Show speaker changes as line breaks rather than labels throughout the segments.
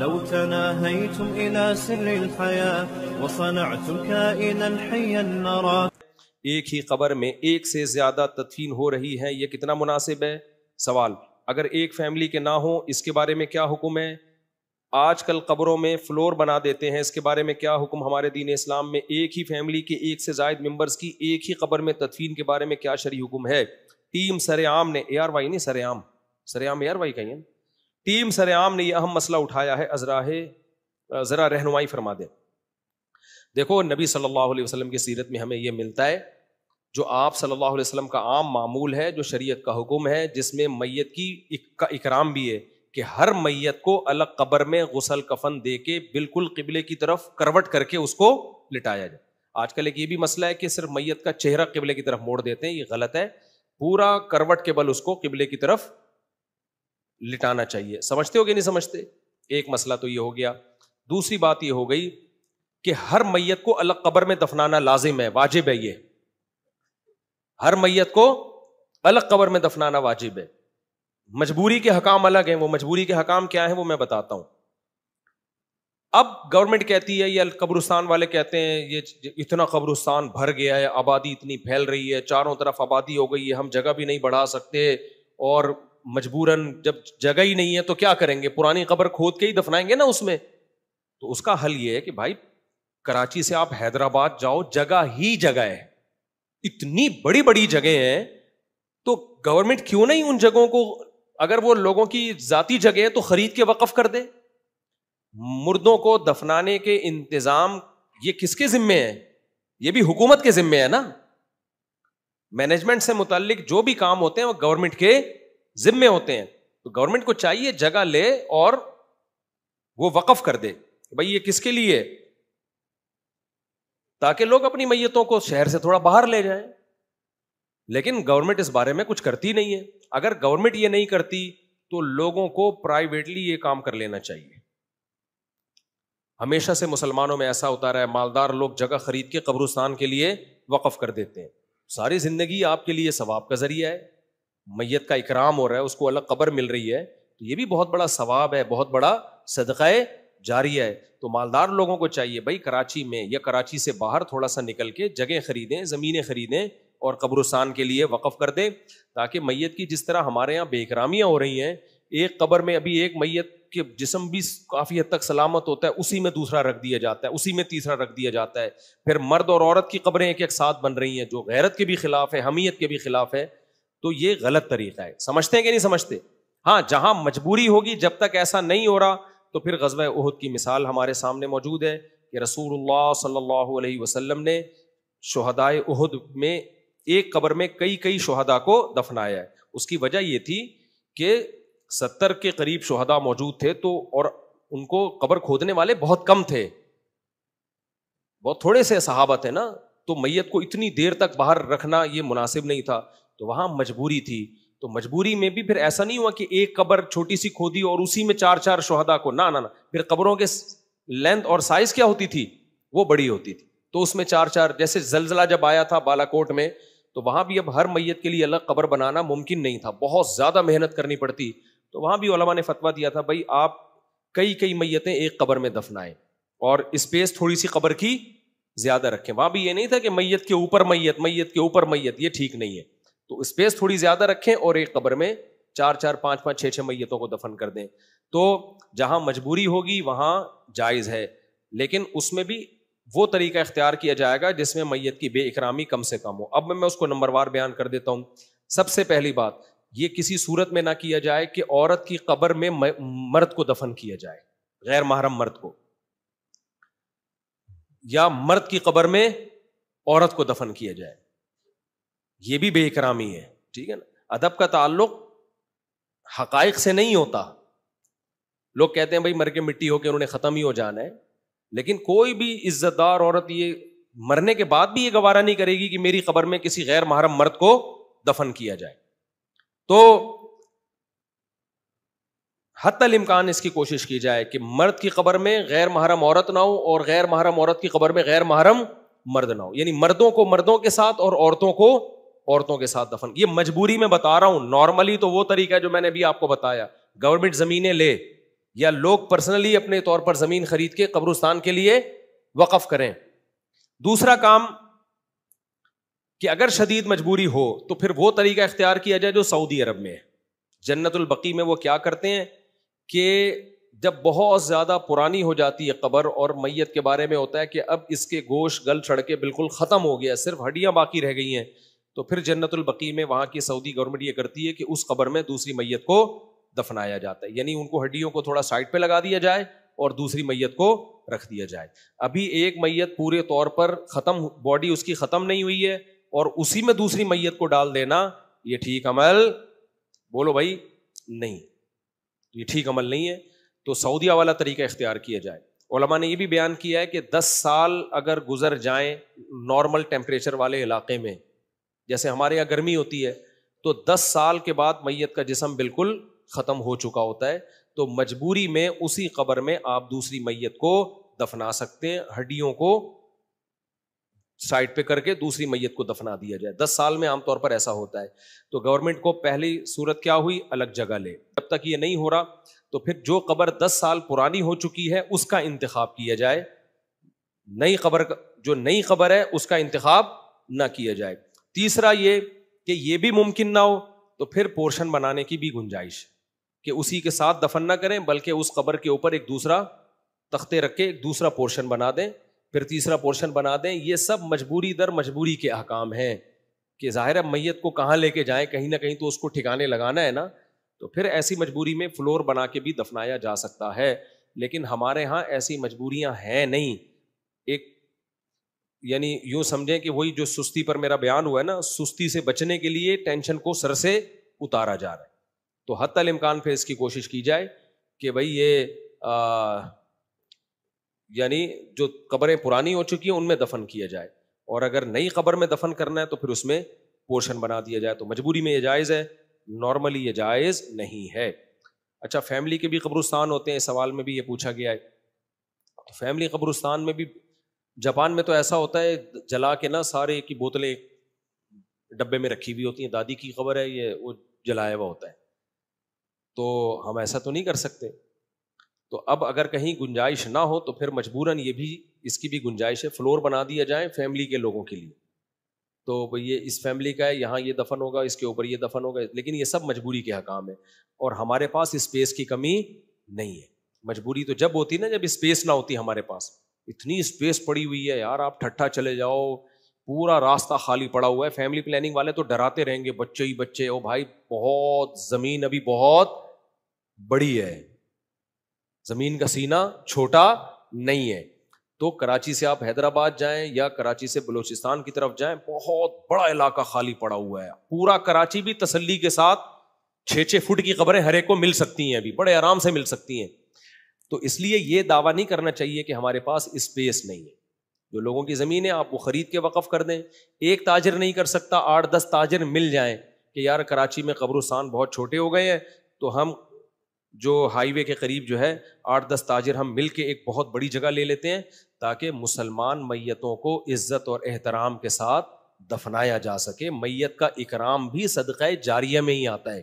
لو تناهيتم إلى سر الحياة وصنعتم كائنا حيا نرى.
ایک ہی قبر میں ایک سے زیادہ تدفین ہو رہی ہے، یہ کتنا مناسب ہے؟ سوال، اگر ایک فیملی کے نہ ہو اس کے بارے میں کیا حکم ہے؟ آج کل قبروں میں فلور بنا دیتے ہیں، اس کے بارے میں کیا حکم ہمارے دین اسلام میں؟ ایک ہی فیملی کے ایک سے زائد ممبرز کی ایک ہی قبر میں تدفین کے بارے میں کیا شرعی حکم ہے؟ ٹیم سرعام نے ARY نہیں سرعام ARY کہیں، ٹیم سرعام نے یہ اہم مسئلہ اٹھایا ہے، ذرا رہنمائی فرما دیں. دیکھو نبی صلی اللہ علیہ وسلم کی سیرت میں ہمیں یہ ملتا ہے، جو آپ صلی اللہ علیہ وسلم کا عام معمول ہے، جو شریعت کا حکم ہے، جس میں میت کی اکرام بھی ہے کہ ہر میت کو الگ قبر میں غسل کفن دے کے بالکل قبلے کی طرف کروٹ کر کے اس کو لٹایا جائے. آج کل ایک یہ بھی مسئلہ ہے کہ صرف میت کا چہرہ قبلے کی طرف موڑ دیتے ہیں، یہ غلط ہے. پورا کروٹ کے بل اس کو قبلے کی طرف لٹانا چاہیے. سمجھتے ہو کہ نہیں سمجھتے؟ ایک مسئلہ تو یہ ہو گیا. دوسری بات یہ ہو گئی کہ ہر میت کو الگ قبر میں دفنانا لازم ہے، واجب ہے. یہ ہر میت کو الگ قبر میں دفنانا واجب ہے. مجبوری کے حکام الگ ہیں، وہ مجبوری کے حکام کیا ہیں وہ میں بتاتا ہوں. اب گورنمنٹ کہتی ہے، یا قبرستان والے کہتے ہیں یہ اتنا قبرستان بھر گیا ہے، آبادی اتنی پھیل رہی ہے، چاروں طرف آبادی ہو گئی ہے، ہم جگہ بھی نہیں بڑھا سکتے، اور مجبوراً جب جگہ ہی نہیں ہے تو کیا کریں گے، پرانی قبر کھود کے ہی دفنائیں گے نا اس میں. تو اس کا حل یہ ہے کہ بھائی کراچی سے آپ حیدرآباد جاؤ، جگہ ہی جگہ ہے، اتنی بڑی بڑی جگہ ہیں، تو گورنمنٹ کیوں نہیں ان جگہوں کو، اگر وہ لوگوں کی ذاتی جگہ ہے تو خرید کے وقف کر دے. مردوں کو دفنانے کے انتظام یہ کس کے ذمے ہے؟ یہ بھی حکومت کے ذمے ہے نا. مینجمنٹ سے متعلق جو بھی کام ہوتے ہیں وہ گورنمنٹ کے ذمے ہوتے ہیں. تو گورنمنٹ کو چاہیے جگہ لے اور وہ وقف کر دے بھائی یہ کس کے لیے، تاکہ لوگ اپنی میتوں کو شہر سے تھوڑا باہر لے جائیں. لیکن گورنمنٹ اس بارے میں کچھ کرتی نہیں ہے. اگر گورنمنٹ یہ نہیں کرتی تو لوگوں کو پرائیویٹلی یہ کام کر لینا چاہیے. ہمیشہ سے مسلمانوں میں ایسا ہوتا رہا ہے، مالدار لوگ جگہ خرید کے قبرستان کے لیے وقف کر دیتے ہیں. ساری زندگی آپ کے لیے ثواب کا ذریعہ ہے، میت کا اکرام ہو رہا ہے، اس کو الگ قبر مل رہی ہے، تو یہ بھی بہت بڑا ثواب ہے، بہت بڑا صدقہ جاریہ ہے. تو مالدار لوگوں کو چاہیے بھائی کراچی میں یا کراچی سے باہر تھوڑا سا نکل کے جگہ خریدیں، زمینیں خریدیں اور قبرستان کے لیے وقف کر دیں، تاکہ میت کی جس طرح ہمارے یہاں بے اکرامیاں ہو رہی ہیں، ایک قبر میں ابھی ایک میت کے جسم بھی کافی حد تک سلامت ہوتا ہے، اسی میں دوسرا رکھ دیا جاتا ہے، اسی میں تیسرا رکھ دیا جاتا ہے. پھر مرد اور عورت کی قبریں ایک ایک ساتھ بن رہی ہیں، جو غیرت کے بھی خلاف ہے، حمیت کے بھی خلاف ہے. تو یہ غلط طریقہ ہے. سمجھتے ہیں کہ نہیں سمجھتے؟ ہاں جہاں مجبوری ہوگی، جب تک ایسا نہیں ہو رہا تو پھر غزوہ احد کی مثال ہمارے سامنے موجود ہے کہ رسول اللہ صلی اللہ علیہ وسلم نے شہدائے احد میں ایک قبر میں کئی شہداء کو دفنایا ہے. اس کی وجہ یہ تھی کہ 70 کے قریب شہداء موجود تھے، تو اور ان کو قبر کھودنے والے بہت کم تھے، بہت تھوڑے سے صحابہ تھے نا، تو میت کو اتنی دیر تک باہر رکھنا یہ مناسب نہیں تھا. تو وہاں مجبوری تھی. تو مجبوری میں بھی پھر ایسا نہیں ہوا کہ ایک قبر چھوٹی سی کھودی اور اسی میں 4 شہداء کو، نہ پھر قبروں کے لینتھ اور سائز کیا ہوتی تھی، وہ بڑی ہوتی تھی. تو اس میں 4 جیسے زلزلہ جب آیا تھا بالا کوٹ میں، تو وہاں بھی اب ہر میت کے لیے الگ قبر بنانا ممکن نہیں تھا، بہت زیادہ محنت کرنی پڑتی. تو وہاں بھی علماء نے فتویٰ دیا تھا بھائی آپ کئی میتیں ایک قبر میں دفنائیں اور اسپیس تھوڑی سی قبر کی زیادہ رکھیں. وہاں بھی یہ نہیں تھا کہ میت کے اوپر میت کے اوپر میت، یہ ٹھیک نہیں ہے. تو اسپیس تھوڑی زیادہ رکھیں اور ایک قبر میں 4 5 6 میتوں کو دفن کر دیں. تو جہاں مجبوری ہوگی وہاں جائز ہے، لیکن اس میں بھی وہ طریقہ اختیار کیا جائے گا جس میں میت کی بے اکرامی کم سے کم ہو. اب میں اس کو نمبر وار بیان کر دیتا ہوں. سب سے پہلی بات، یہ کسی صورت میں نہ کیا جائے کہ عورت کی قبر میں مرد کو دفن کیا جائے، غیر محرم مرد کو، یا مرد کی قبر میں عورت کو دفن کیا جائے. یہ بھی بے اکرامی ہے. ٹھیک ہے نا. ادب کا تعلق حقائق سے نہیں ہوتا. لوگ کہتے ہیں بھائی مر کے مٹی ہو کے انہوں نے ختم ہی ہو جانا ہے، لیکن کوئی بھی عزت دار عورت یہ مرنے کے بعد بھی یہ گوارا نہیں کرے گی کہ میری قبر میں کسی غیر محرم مرد کو دفن کیا جائے. تو حتی الامکان اس کی کوشش کی جائے کہ مرد کی قبر میں غیر محرم عورت نہ ہو اور غیر محرم عورت کی قبر میں غیر محرم مرد نہ ہو، یعنی مردوں کو مردوں کے ساتھ اور عورتوں کو عورتوں کے ساتھ دفن. یہ مجبوری میں بتا رہا ہوں، نارملی تو وہ طریقہ ہے جو میں نے بھی آپ کو بتایا. گورنمنٹ زمینیں لے، یا لوگ پرسنلی اپنے طور پر زمین خرید کے قبرستان کے لیے وقف کریں. دوسرا کام کہ اگر شدید مجبوری ہو تو پھر وہ طریقہ اختیار کیا جائے جو سعودی عرب میں ہے. جنت البقیع میں وہ کیا کرتے ہیں کہ جب بہت زیادہ پرانی ہو جاتی ہے قبر اور میت کے بارے میں ہوتا ہے کہ اب اس کے گوشت گل چھڑ کے بالکل ختم ہو گیا, صرف ہڈیاں باقی رہ گئی ہیں, تو پھر جنت البقیع میں وہاں کی سعودی گورنمنٹ یہ کرتی ہے کہ اس قبر میں دوسری میت کو دفنایا جاتا ہے. یعنی ان کو ہڈیوں کو تھوڑا سائڈ پہ لگا دیا جائے اور دوسری میت کو رکھ دیا جائے. ابھی ایک میت پورے طور پر ختم, باڈی اس کی ختم نہیں ہوئی ہے اور اسی میں دوسری میت کو ڈال دینا, یہ ٹھیک عمل, بولو بھائی, نہیں, یہ ٹھیک عمل نہیں ہے. تو سعودیہ والا طریقہ اختیار کیا جائے. علماء نے یہ بھی بیان کیا ہے کہ 10 سال اگر گزر جائیں نارمل ٹیمپریچر والے علاقے میں, جیسے ہمارے یہاں گرمی ہوتی ہے, تو 10 سال کے بعد میت کا جسم بالکل ختم ہو چکا ہوتا ہے, تو مجبوری میں اسی قبر میں آپ دوسری میت کو دفنا سکتے ہیں, ہڈیوں کو سائڈ پہ کر کے دوسری میت کو دفنا دیا جائے. 10 سال میں عام طور پر ایسا ہوتا ہے. تو گورنمنٹ کو پہلی صورت کیا ہوئی, الگ جگہ لے. جب تک یہ نہیں ہو رہا تو پھر جو قبر 10 سال پرانی ہو چکی ہے اس کا انتخاب کیا جائے, نئی قبر, جو نئی قبر ہے اس کا انتخاب نہ کیا جائے. تیسرا یہ کہ یہ بھی ممکن نہ ہو تو پھر پورشن بنانے کی بھی گنجائش کہ اسی کے ساتھ دفن نہ کریں بلکہ اس قبر کے اوپر ایک دوسرا تختے رکھ کے ایک دوسرا پورشن بنا دیں, پھر تیسرا پورشن بنا دیں. یہ سب مجبوری در مجبوری کے احکام ہیں کہ ظاہر ہے میت کو کہاں لے کے جائیں, کہیں نہ کہیں تو اس کو ٹھکانے لگانا ہے نا, تو پھر ایسی مجبوری میں فلور بنا کے بھی دفنایا جا سکتا ہے. لیکن ہمارے ہاں ایسی مجبوریاں ہیں نہیں. ایک یعنی یوں سمجھیں کہ وہی جو سستی پر میرا بیان ہوا ہے نا, سستی سے بچنے کے لیے ٹینشن کو سر سے اتارا جا رہا ہے. تو حتی الامکان پہ اس کی کوشش کی جائے کہ بھائی یہ یعنی جو قبریں پرانی ہو چکی ہیں ان میں دفن کیا جائے, اور اگر نئی قبر میں دفن کرنا ہے تو پھر اس میں پورشن بنا دیا جائے. تو مجبوری میں یہ جائز ہے, نارملی یہ جائز نہیں ہے. اچھا, فیملی کے بھی قبرستان ہوتے ہیں, اس سوال میں بھی یہ پوچھا گیا ہے. فیملی قبرستان میں بھی جاپان میں تو ایسا ہوتا ہے جلا کے نا سارے کی بوتلیں ڈبے میں رکھی ہوئی ہوتی ہیں, دادی کی خبر ہے یہ وہ جلایا ہوا ہوتا ہے. تو ہم ایسا تو نہیں کر سکتے. تو اب اگر کہیں گنجائش نہ ہو تو پھر مجبوراً یہ بھی اس کی بھی گنجائش ہے, فلور بنا دیا جائے فیملی کے لوگوں کے لیے. تو یہ اس فیملی کا ہے, یہاں یہ دفن ہوگا, اس کے اوپر یہ دفن ہوگا. لیکن یہ سب مجبوری کے حکام ہے اور ہمارے پاس اسپیس کی کمی نہیں ہے. مجبوری تو جب ہوتی نا جب اسپیس نہ ہوتی ہمارے پاس. اتنی اسپیس پڑی ہوئی ہے یار, آپ ٹھٹھا چلے جاؤ, پورا راستہ خالی پڑا ہوا ہے. فیملی پلاننگ والے تو ڈراتے رہیں گے, بچے ہی بچے, او بھائی بہت زمین ابھی بہت بڑی ہے, زمین کا سینہ چھوٹا نہیں ہے. تو کراچی سے آپ حیدرآباد جائیں یا کراچی سے بلوچستان کی طرف جائیں, بہت بڑا علاقہ خالی پڑا ہوا ہے. پورا کراچی بھی تسلی کے ساتھ 6-6 فٹ کی قبریں ہر ایک کو مل سکتی ہیں, ابھی بڑے آرام سے مل سکتی ہیں. تو اس لیے یہ دعویٰ نہیں کرنا چاہیے کہ ہمارے پاس اسپیس نہیں ہے. جو لوگوں کی زمین ہے آپ وہ خرید کے وقف کر دیں. ایک تاجر نہیں کر سکتا, 8-10 تاجر مل جائیں کہ یار کراچی میں قبرستان بہت چھوٹے ہو گئے ہیں, تو ہم جو ہائی وے کے قریب جو ہے 8-10 تاجر ہم مل کے ایک بہت بڑی جگہ لے لیتے ہیں تاکہ مسلمان میتوں کو عزت اور احترام کے ساتھ دفنایا جا سکے. میت کا اکرام بھی صدقہ جاریہ میں ہی آتا ہے.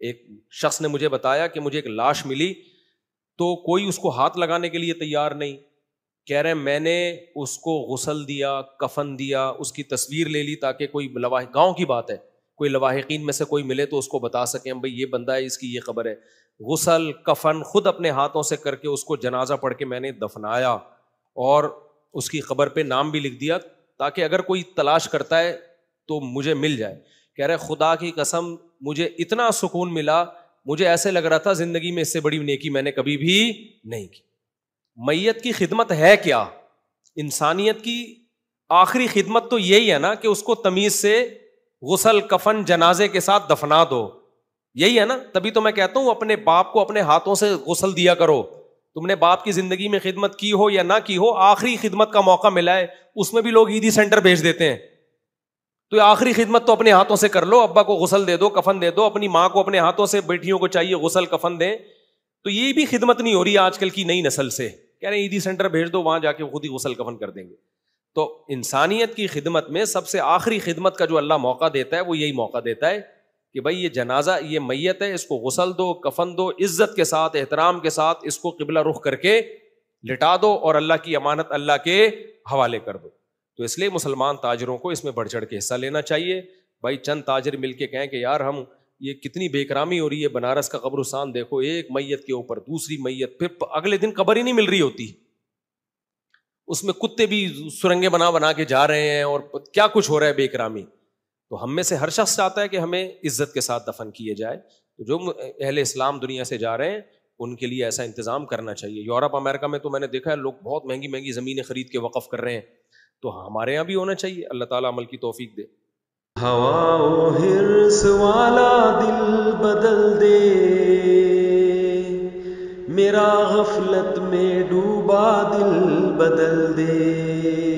ایک شخص نے مجھے بتایا کہ مجھے ایک لاش ملی تو کوئی اس کو ہاتھ لگانے کے لیے تیار نہیں. کہہ رہے ہیں میں نے اس کو غسل دیا, کفن دیا, اس کی تصویر لے لی تاکہ کوئی گاؤں کی بات ہے, کوئی لواحقین میں سے کوئی ملے تو اس کو بتا سکیں بھائی یہ بندہ ہے, اس کی یہ خبر ہے. غسل کفن خود اپنے ہاتھوں سے کر کے اس کو جنازہ پڑھ کے میں نے دفنایا اور اس کی قبر پہ نام بھی لکھ دیا تاکہ اگر کوئی تلاش کرتا ہے تو مجھے مل جائے. کہہ رہے خدا کی قسم مجھے اتنا سکون ملا, مجھے ایسے لگ رہا تھا زندگی میں اس سے بڑی نیکی میں نے کبھی بھی نہیں کی. میت کی خدمت ہے کیا؟ انسانیت کی آخری خدمت تو یہی ہے نا کہ اس کو تمیز سے غسل کفن جنازے کے ساتھ دفنا دو, یہی ہے نا. تبھی تو میں کہتا ہوں اپنے باپ کو اپنے ہاتھوں سے غسل دیا کرو. تم نے باپ کی زندگی میں خدمت کی ہو یا نہ کی ہو, آخری خدمت کا موقع ملا ہے, اس میں بھی لوگ عیدی سینٹر بھیج دیتے ہیں. تو آخری خدمت تو اپنے ہاتھوں سے کر لو, ابا کو غسل دے دو, کفن دے دو, اپنی ماں کو اپنے ہاتھوں سے, بیٹیوں کو چاہیے غسل کفن دیں. تو یہ بھی خدمت نہیں ہو رہی آج کل کی نئی نسل سے, کہہ رہے ہیں عیدی سینٹر بھیج دو, وہاں جا کے خود ہی غسل کفن کر دیں گے. تو انسانیت کی خدمت میں سب سے آخری خدمت کا جو اللہ موقع دیتا ہے وہ یہی موقع دیتا ہے کہ بھائی یہ جنازہ، یہ میت ہے، اس کو غسل دو، کفن دو، عزت کے ساتھ، احترام کے ساتھ اس کو قبلہ رخ کر کے لٹا دو اور اللہ کی امانت اللہ کے حوالے کر دو. تو اس لیے مسلمان تاجروں کو اس میں بڑھ چڑھ کے حصہ لینا چاہیے. بھائی چند تاجر مل کے کہیں کہ یار ہم یہ کتنی بے اکرامی ہو رہی ہے، بنارس کا قبرستان دیکھو، ایک میت کے اوپر دوسری میت، پھر اگلے دن قبر ہی نہیں مل رہی ہوتی، اس میں کتے بھی سرنگیں بنا کے جا رہے ہیں اور کیا کچھ ہو رہا ہے بے اکرامی. تو ہم میں سے ہر شخص چاہتا ہے کہ ہمیں عزت کے ساتھ دفن کیے جائے. تو جو اہل اسلام دنیا سے جا رہے ہیں ان کے لیے ایسا انتظام کرنا چاہیے. یورپ امریکہ میں تو میں نے دیکھا ہے لوگ بہت مہنگی مہنگی زمینیں خرید کے وقف کر رہے ہیں، تو ہمارے یہاں بھی ہونا چاہیے. اللہ تعالیٰ عمل کی توفیق دے.
ہوا و حرص والا دل بدل دے، میرا غفلت میں ڈوبا دل بدل دے.